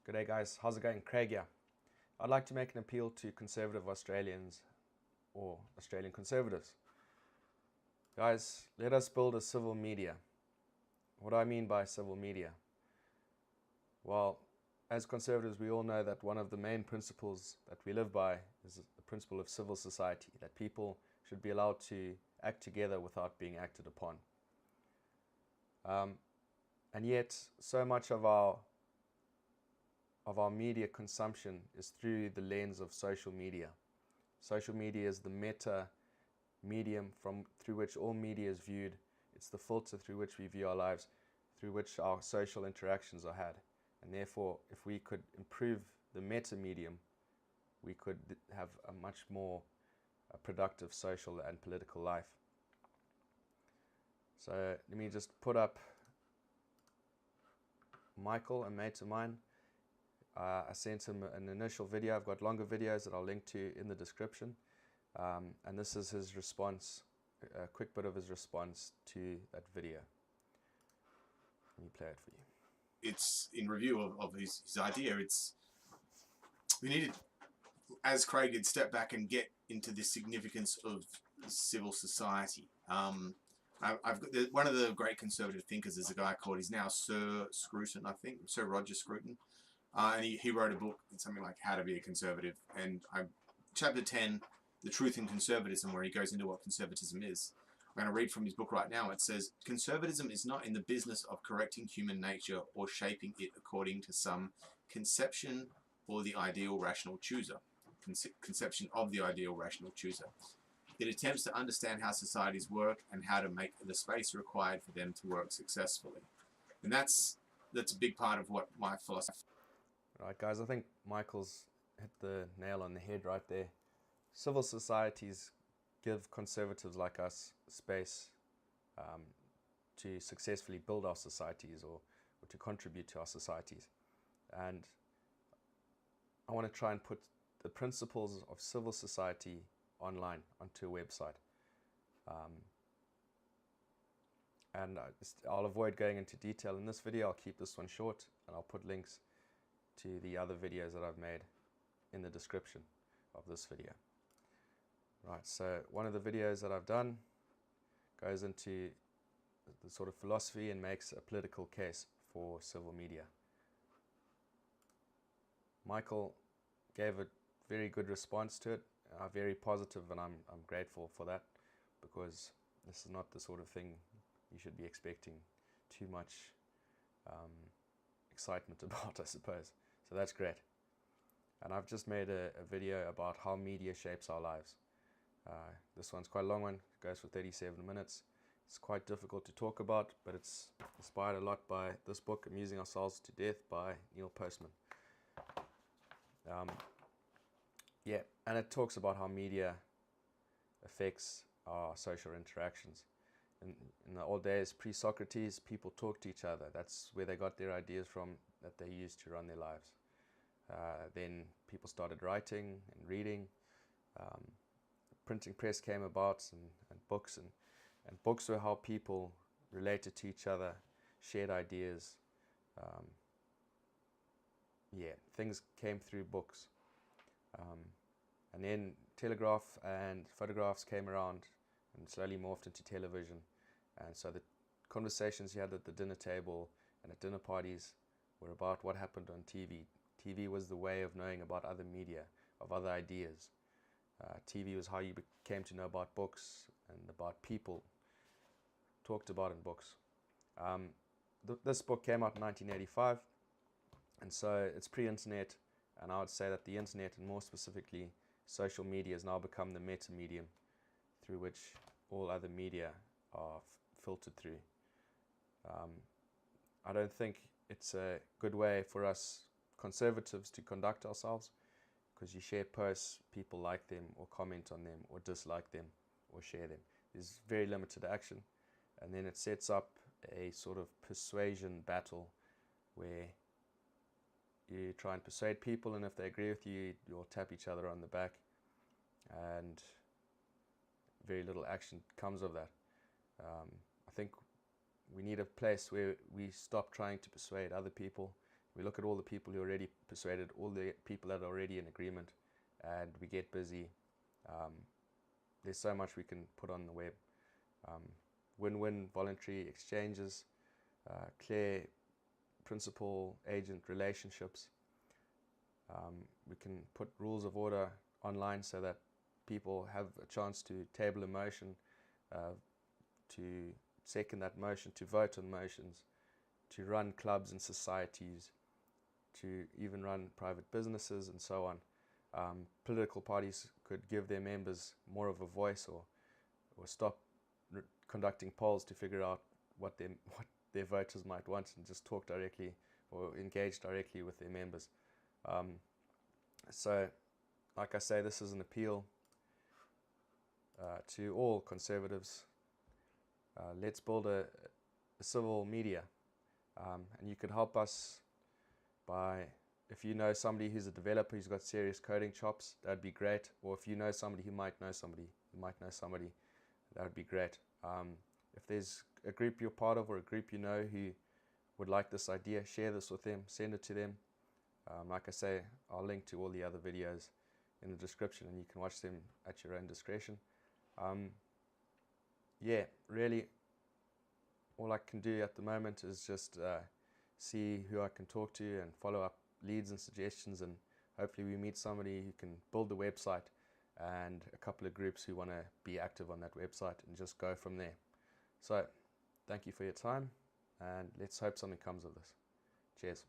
G'day guys, how's it going? Craig here. I'd like to make an appeal to conservative Australians or Australian conservatives. Guys, let us build a civil media. What do I mean by civil media? Well, as conservatives we all know that one of the main principles that we live by is the principle of civil society, that people should be allowed to act together without being acted upon. And yet, so much of our media consumption is through the lens of social media. Social media is the meta medium through which all media is viewed. It's the filter through which we view our lives, through which our social interactions are had. And therefore, if we could improve the meta medium, we could have a much more productive social and political life. So let me just put up Michael, a mate of mine. I sent him an initial video. I've got longer videos that I'll link to in the description. And this is his response, a quick bit of his response to that video. Let me play it for you. It's in review of his idea. We needed, as Craig did, step back and get into the significance of civil society. I've got one of the great conservative thinkers is a guy called, he's now Sir Scruton, I think, Sir Roger Scruton. And he wrote a book, something like How to Be a Conservative. And chapter 10, The Truth in Conservatism, where he goes into what conservatism is. I'm going to read from his book right now. It says, conservatism is not in the business of correcting human nature or shaping it according to some conception or the ideal rational chooser. Conception of the ideal rational chooser. It attempts to understand how societies work and how to make the space required for them to work successfully. And that's a big part of what my philosophy. Right, guys, I think Michael's hit the nail on the head right there. Civil societies give conservatives like us space to successfully build our societies or to contribute to our societies. And I want to try and put the principles of civil society online onto a website. And I'll avoid going into detail in this video. I'll keep this one short, and I'll put links to the other videos that I've made in the description of this video. Right, so one of the videos that I've done goes into the sort of philosophy and makes a political case for civil media. Michael gave a very good response to it, very positive, and I'm grateful for that, because this is not the sort of thing you should be expecting too much excitement about, I suppose. So that's great. And I've just made a video about how media shapes our lives. This one's quite a long one, it goes for 37 minutes. It's quite difficult to talk about, but it's inspired a lot by this book, Amusing Ourselves to Death by Neil Postman. Yeah, and it talks about how media affects our social interactions. In the old days, pre-Socrates, people talked to each other. That's where they got their ideas from that they used to run their lives. Then people started writing and reading. Printing press came about, and books, and books were how people related to each other, shared ideas. Yeah, things came through books. And then telegraph and photographs came around and slowly morphed into television. And so the conversations you had at the dinner table and at dinner parties were about what happened on TV. TV was the way of knowing about other media, of other ideas. TV was how you came to know about books and about people talked about in books. This book came out in 1985, and so it's pre-internet, and I would say that the internet, and more specifically social media, has now become the meta medium through which all other media are filtered through. I don't think it's a good way for us conservatives to conduct ourselves, because you share posts, people like them or comment on them or dislike them or share them. There's very limited action, and then it sets up a sort of persuasion battle where you try and persuade people, and if they agree with you, you'll tap each other on the back, and very little action comes of that. I think we need a place where we stop trying to persuade other people. We look at all the people who already persuaded, all the people that are already in agreement, and we get busy. There's so much we can put on the web. Win-win voluntary exchanges, clear principal-agent relationships. We can put rules of order online so that people have a chance to table a motion, to second that motion, to vote on motions, to run clubs and societies, to even run private businesses and so on. Political parties could give their members more of a voice, or stop conducting polls to figure out what their voters might want, and just talk directly or engage directly with their members. So, like I say, this is an appeal to all conservatives. Let's build a civil media, and you could help us by, if you know somebody who's a developer who's got serious coding chops, that'd be great. Or if you know somebody who might know somebody, that would be great. If there's a group you're part of or a group you know who would like this idea, share this with them, send it to them. Like I say, I'll link to all the other videos in the description, and you can watch them at your own discretion. Yeah, really, all I can do at the moment is just see who I can talk to and follow up leads and suggestions, and hopefully we meet somebody who can build the website, and a couple of groups who want to be active on that website, and just go from there. So, thank you for your time, and let's hope something comes of this. Cheers.